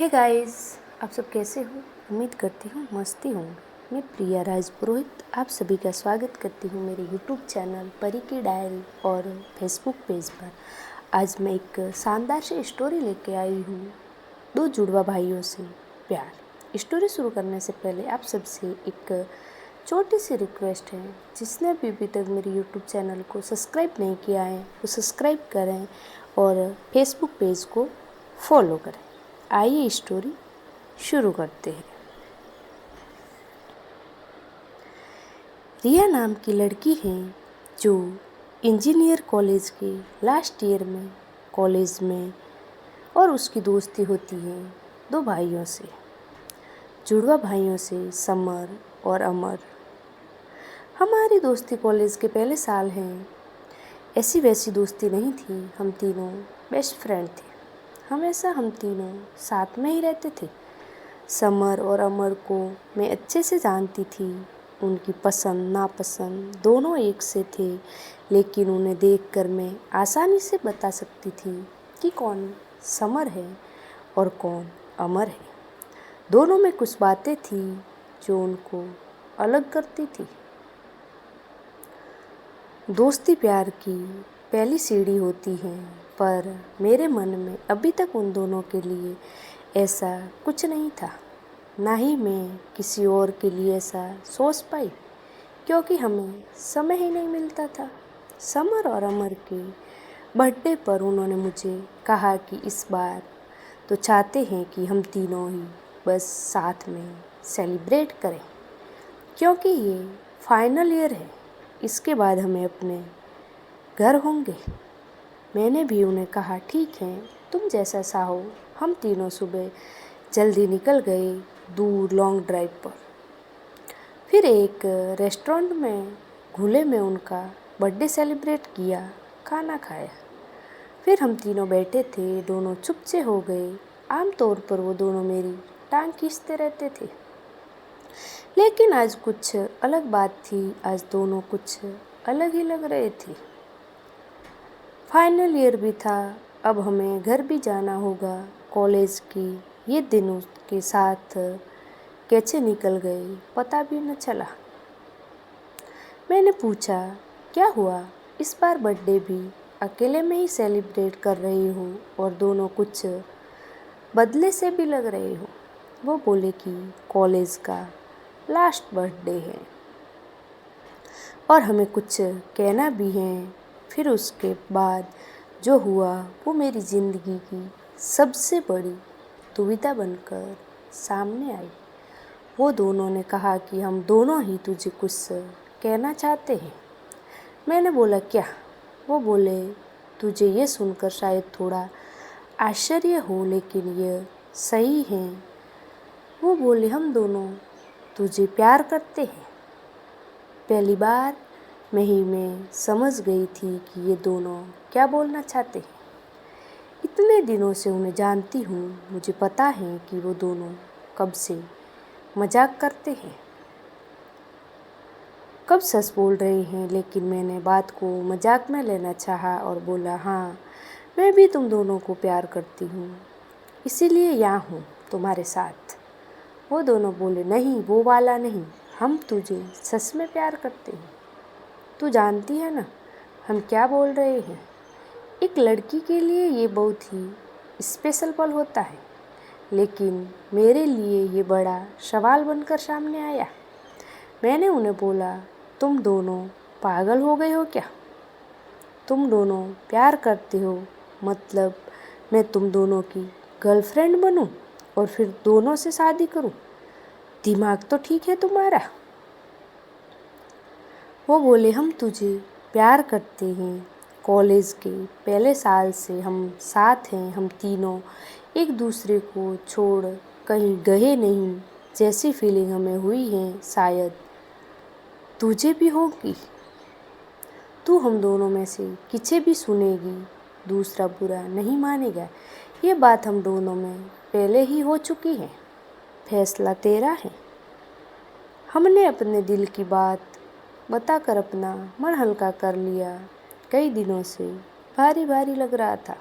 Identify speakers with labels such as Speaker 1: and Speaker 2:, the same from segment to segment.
Speaker 1: Hey guys, आप सब कैसे हो? उम्मीद करती हूँ मस्ती होंगे। मैं प्रिया राज पुरोहित आप सभी का स्वागत करती हूँ मेरे यूट्यूब चैनल परी की डायरी और फेसबुक पेज पर। आज मैं एक शानदार सी स्टोरी लेके आई हूँ, दो जुड़वा भाइयों से प्यार। स्टोरी शुरू करने से पहले आप सबसे एक छोटी सी रिक्वेस्ट है, जिसने भी अभी तक मेरे यूट्यूब चैनल को सब्सक्राइब नहीं किया है वो सब्सक्राइब करें और फेसबुक पेज को फॉलो करें। आइए स्टोरी शुरू करते हैं। रिया नाम की लड़की है जो इंजीनियर कॉलेज के लास्ट ईयर में कॉलेज में, और उसकी दोस्ती होती है दो भाइयों से, जुड़वा भाइयों से, समर और अमर। हमारी दोस्ती कॉलेज के पहले साल है। ऐसी वैसी दोस्ती नहीं थी, हम तीनों बेस्ट फ्रेंड थे। हमेशा हम तीनों साथ में ही रहते थे। समर और अमर को मैं अच्छे से जानती थी। उनकी पसंद नापसंद दोनों एक से थे, लेकिन उन्हें देखकर मैं आसानी से बता सकती थी कि कौन समर है और कौन अमर है। दोनों में कुछ बातें थी जो उनको अलग करती थी। दोस्ती प्यार की पहली सीढ़ी होती है, पर मेरे मन में अभी तक उन दोनों के लिए ऐसा कुछ नहीं था। ना ही मैं किसी और के लिए ऐसा सोच पाई, क्योंकि हमें समय ही नहीं मिलता था। समर और अमर के बर्थडे पर उन्होंने मुझे कहा कि इस बार तो चाहते हैं कि हम तीनों ही बस साथ में सेलिब्रेट करें, क्योंकि ये फाइनल ईयर है। इसके बाद हमें अपने घर होंगे। मैंने भी उन्हें कहा ठीक है, तुम जैसा चाहो। हम तीनों सुबह जल्दी निकल गए दूर लॉन्ग ड्राइव पर। फिर एक रेस्टोरेंट में खुले में उनका बर्थडे सेलिब्रेट किया, खाना खाया। फिर हम तीनों बैठे थे, दोनों चुप से हो गए। आमतौर पर वो दोनों मेरी टांग खींचते रहते थे, लेकिन आज कुछ अलग बात थी। आज दोनों कुछ अलग ही लग रहे थे। फाइनल ईयर भी था, अब हमें घर भी जाना होगा। कॉलेज की ये दिन उसके साथ कैसे निकल गए पता भी न चला। मैंने पूछा, क्या हुआ, इस बार बर्थडे भी अकेले में ही सेलिब्रेट कर रही हो और दोनों कुछ बदले से भी लग रहे हो। वो बोले कि कॉलेज का लास्ट बर्थडे है और हमें कुछ कहना भी है। फिर उसके बाद जो हुआ वो मेरी ज़िंदगी की सबसे बड़ी दुविधा बनकर सामने आई। वो दोनों ने कहा कि हम दोनों ही तुझे कुछ कहना चाहते हैं। मैंने बोला, क्या? वो बोले, तुझे ये सुनकर शायद थोड़ा आश्चर्य हो, लेकिन यह सही है। वो बोले, हम दोनों तुझे प्यार करते हैं। पहली बार मैं समझ गई थी कि ये दोनों क्या बोलना चाहते हैं। इतने दिनों से उन्हें जानती हूँ, मुझे पता है कि वो दोनों कब से मजाक करते हैं, कब सच बोल रहे हैं। लेकिन मैंने बात को मजाक में लेना चाहा और बोला, हाँ, मैं भी तुम दोनों को प्यार करती हूँ, इसीलिए यहाँ हूँ तुम्हारे साथ। वो दोनों बोले, नहीं, वो वाला नहीं, हम तुझे सच में प्यार करते हैं। तू जानती है ना हम क्या बोल रहे हैं। एक लड़की के लिए ये बहुत ही स्पेशल पल होता है, लेकिन मेरे लिए ये बड़ा सवाल बनकर सामने आया। मैंने उन्हें बोला, तुम दोनों पागल हो गए हो क्या? तुम दोनों प्यार करते हो, मतलब मैं तुम दोनों की गर्लफ्रेंड बनूं और फिर दोनों से शादी करूं? दिमाग तो ठीक है तुम्हारा? वो बोले, हम तुझे प्यार करते हैं। कॉलेज के पहले साल से हम साथ हैं। हम तीनों एक दूसरे को छोड़ कहीं गए नहीं। जैसी फीलिंग हमें हुई है शायद तुझे भी होगी। तू हम दोनों में से किसे भी सुनेगी, दूसरा बुरा नहीं मानेगा। ये बात हम दोनों में पहले ही हो चुकी है। फैसला तेरा है। हमने अपने दिल की बात बताकर अपना मन हल्का कर लिया। कई दिनों से भारी भारी लग रहा था।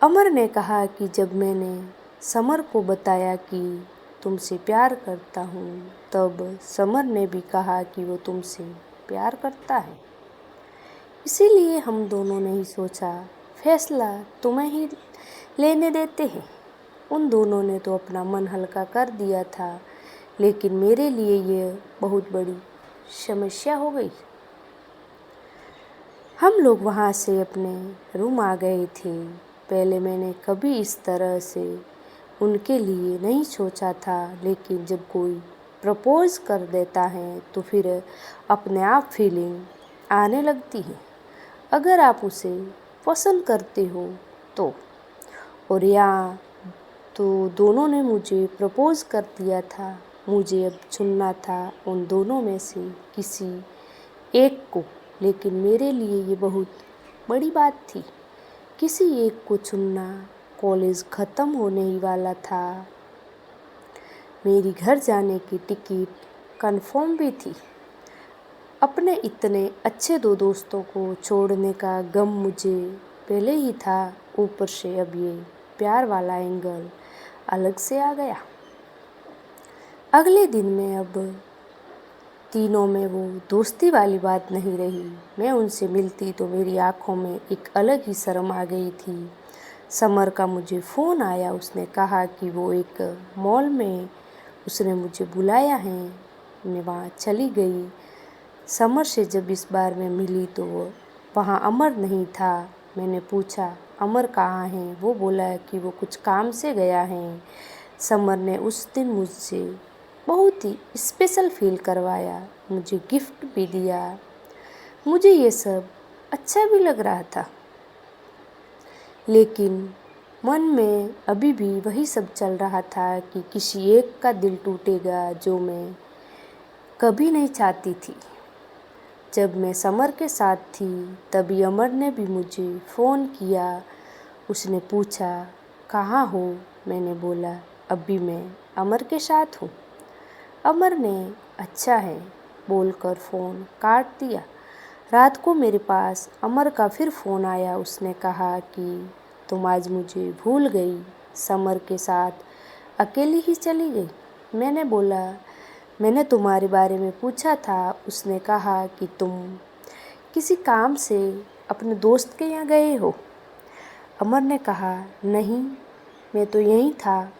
Speaker 1: अमर ने कहा कि जब मैंने समर को बताया कि तुमसे प्यार करता हूँ, तब समर ने भी कहा कि वो तुमसे प्यार करता है। इसीलिए हम दोनों ने ही सोचा फैसला तुम्हें ही लेने देते हैं। उन दोनों ने तो अपना मन हल्का कर दिया था, लेकिन मेरे लिए ये बहुत बड़ी समस्या हो गई। हम लोग वहाँ से अपने रूम आ गए थे। पहले मैंने कभी इस तरह से उनके लिए नहीं सोचा था, लेकिन जब कोई प्रपोज कर देता है तो फिर अपने आप फीलिंग आने लगती है, अगर आप उसे पसंद करते हो तो। और यहाँ तो दोनों ने मुझे प्रपोज कर दिया था। मुझे अब चुनना था उन दोनों में से किसी एक को, लेकिन मेरे लिए ये बहुत बड़ी बात थी। किसी एक को चुनना। कॉलेज ख़त्म होने ही वाला था। मेरी घर जाने की टिकट कंफर्म भी थी। अपने इतने अच्छे दो दोस्तों को छोड़ने का गम मुझे पहले ही था, ऊपर से अब ये प्यार वाला एंगल अलग से आ गया। अगले दिन में अब तीनों में वो दोस्ती वाली बात नहीं रही। मैं उनसे मिलती तो मेरी आंखों में एक अलग ही शर्म आ गई थी। समर का मुझे फ़ोन आया। उसने कहा कि वो एक मॉल में उसने मुझे बुलाया है। मैं वहाँ चली गई। समर से जब इस बार मैं मिली तो वहाँ अमर नहीं था। मैंने पूछा अमर कहाँ है? वो बोला कि वो कुछ काम से गया है। समर ने उस दिन मुझसे बहुत ही स्पेशल फील करवाया, मुझे गिफ्ट भी दिया। मुझे ये सब अच्छा भी लग रहा था, लेकिन मन में अभी भी वही सब चल रहा था कि किसी एक का दिल टूटेगा जो मैं कभी नहीं चाहती थी। जब मैं समर के साथ थी तभी अमर ने भी मुझे फ़ोन किया। उसने पूछा कहाँ हो? मैंने बोला अभी मैं अमर के साथ हूँ। अमर ने अच्छा है बोलकर फ़ोन काट दिया। रात को मेरे पास अमर का फिर फ़ोन आया। उसने कहा कि तुम आज मुझे भूल गई, समर के साथ अकेली ही चली गई। मैंने बोला मैंने तुम्हारे बारे में पूछा था। उसने कहा कि तुम किसी काम से अपने दोस्त के यहाँ गए हो। अमर ने कहा नहीं, मैं तो यहीं था।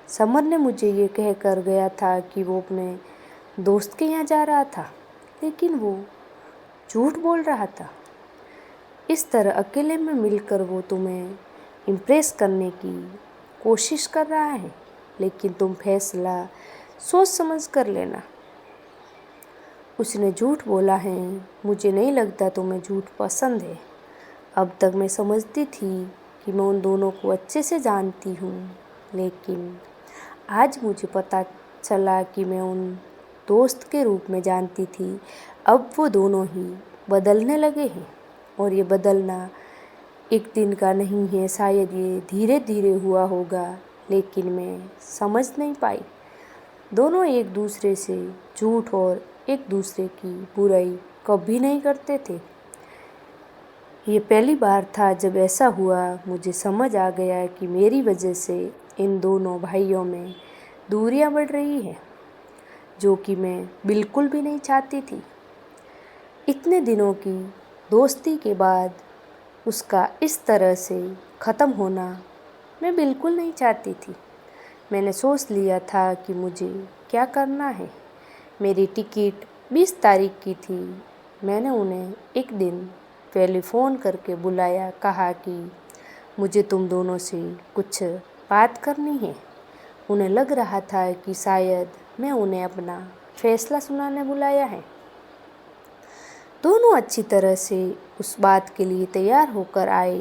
Speaker 1: समर ने मुझे ये कह कर गया था कि वो अपने दोस्त के यहाँ जा रहा था, लेकिन वो झूठ बोल रहा था। इस तरह अकेले में मिलकर वो तुम्हें इम्प्रेस करने की कोशिश कर रहा है, लेकिन तुम फैसला सोच समझ कर लेना। उसने झूठ बोला है। मुझे नहीं लगता तुम्हें झूठ पसंद है। अब तक मैं समझती थी कि मैं उन दोनों को अच्छे से जानती हूँ, लेकिन आज मुझे पता चला कि मैं उन दोस्त के रूप में जानती थी। अब वो दोनों ही बदलने लगे हैं, और ये बदलना एक दिन का नहीं है। शायद ये धीरे धीरे हुआ होगा, लेकिन मैं समझ नहीं पाई। दोनों एक दूसरे से झूठ और एक दूसरे की बुराई कभी नहीं करते थे। ये पहली बार था जब ऐसा हुआ। मुझे समझ आ गया कि मेरी वजह से इन दोनों भाइयों में दूरियां बढ़ रही हैं, जो कि मैं बिल्कुल भी नहीं चाहती थी। इतने दिनों की दोस्ती के बाद उसका इस तरह से ख़त्म होना मैं बिल्कुल नहीं चाहती थी। मैंने सोच लिया था कि मुझे क्या करना है। मेरी टिकट 20 तारीख की थी। मैंने उन्हें एक दिन पहले फ़ोन करके बुलाया, कहा कि मुझे तुम दोनों से कुछ बात करनी है। उन्हें लग रहा था कि शायद मैं उन्हें अपना फैसला सुनाने बुलाया है। दोनों अच्छी तरह से उस बात के लिए तैयार होकर आए।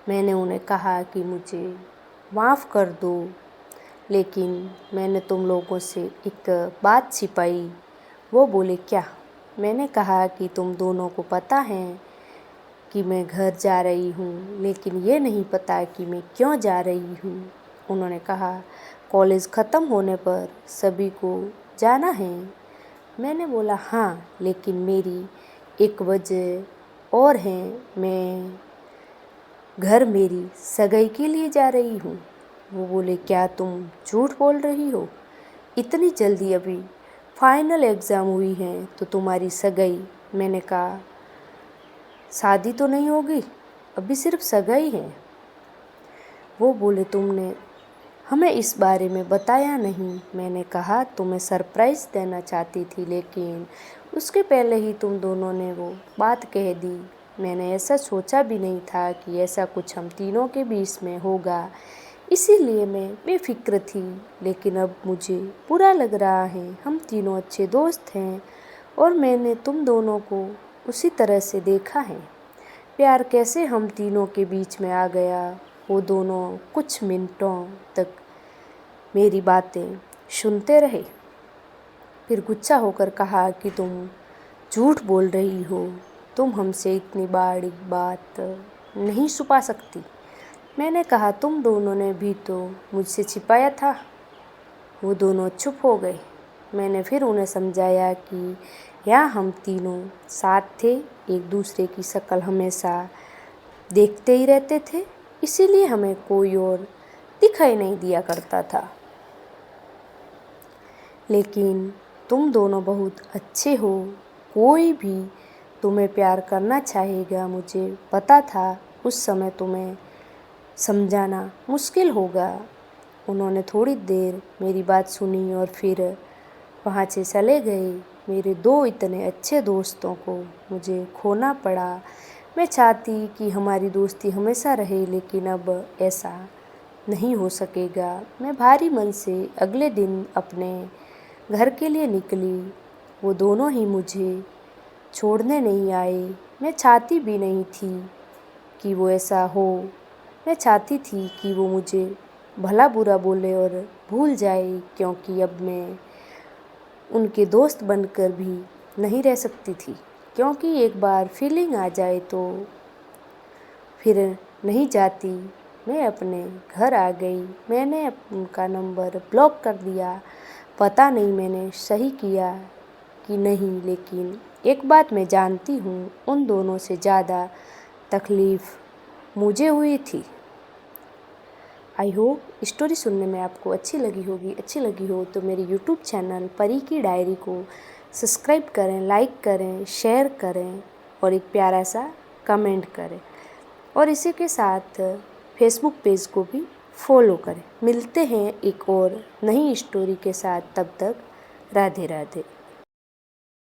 Speaker 1: मैंने उन्हें कहा कि मुझे माफ़ कर दो, लेकिन मैंने तुम लोगों से एक बात छिपाई। वो बोले क्या? मैंने कहा कि तुम दोनों को पता है कि मैं घर जा रही हूँ, लेकिन ये नहीं पता कि मैं क्यों जा रही हूँ। उन्होंने कहा कॉलेज ख़त्म होने पर सभी को जाना है। मैंने बोला हाँ, लेकिन मेरी एक वजह और है। घर मेरी सगाई के लिए जा रही हूँ। वो बोले, क्या तुम झूठ बोल रही हो? इतनी जल्दी? अभी फाइनल एग्ज़ाम हुई है तो तुम्हारी सगाई? मैंने कहा, शादी तो नहीं होगी, अभी सिर्फ सगाई है। वो बोले, तुमने हमें इस बारे में बताया नहीं। मैंने कहा, तुम्हें सरप्राइज़ देना चाहती थी, लेकिन उसके पहले ही तुम दोनों ने वो बात कह दी। मैंने ऐसा सोचा भी नहीं था कि ऐसा कुछ हम तीनों के बीच में होगा, इसीलिए मैं बेफिक्र थी। लेकिन अब मुझे बुरा लग रहा है। हम तीनों अच्छे दोस्त हैं और मैंने तुम दोनों को उसी तरह से देखा है। प्यार कैसे हम तीनों के बीच में आ गया। वो दोनों कुछ मिनटों तक मेरी बातें सुनते रहे, फिर गुस्सा होकर कहा कि तुम झूठ बोल रही हो। तुम हमसे इतनी बड़ी बात नहीं छुपा सकती। मैंने कहा, तुम दोनों ने भी तो मुझसे छिपाया था। वो दोनों चुप हो गए। मैंने फिर उन्हें समझाया कि यहाँ हम तीनों साथ थे, एक दूसरे की शक्ल हमेशा देखते ही रहते थे, इसीलिए हमें कोई और दिखाई नहीं दिया करता था। लेकिन तुम दोनों बहुत अच्छे हो, कोई भी तुम्हें प्यार करना चाहेगा। मुझे पता था उस समय तुम्हें समझाना मुश्किल होगा। उन्होंने थोड़ी देर मेरी बात सुनी और फिर वहाँ से चले गए। मेरे दो इतने अच्छे दोस्तों को मुझे खोना पड़ा। मैं चाहती कि हमारी दोस्ती हमेशा रहे, लेकिन अब ऐसा नहीं हो सकेगा। मैं भारी मन से अगले दिन अपने घर के लिए निकली। वो दोनों ही मुझे छोड़ने नहीं आए। मैं चाहती भी नहीं थी कि वो ऐसा हो। मैं चाहती थी कि वो मुझे भला बुरा बोले और भूल जाए, क्योंकि अब मैं उनके दोस्त बनकर भी नहीं रह सकती थी। क्योंकि एक बार फीलिंग आ जाए तो फिर नहीं जाती। मैं अपने घर आ गई। मैंने उनका नंबर ब्लॉक कर दिया। पता नहीं मैंने सही किया कि नहीं, लेकिन एक बात मैं जानती हूँ, उन दोनों से ज़्यादा तकलीफ़ मुझे हुई थी। आई होप स्टोरी सुनने में आपको अच्छी लगी होगी। अच्छी लगी हो तो मेरे यूट्यूब चैनल परी की डायरी को सब्सक्राइब करें, लाइक करें, शेयर करें और एक प्यारा सा कमेंट करें। और इसी के साथ फेसबुक पेज को भी फॉलो करें। मिलते हैं एक और नई स्टोरी के साथ, तब तक राधे राधे।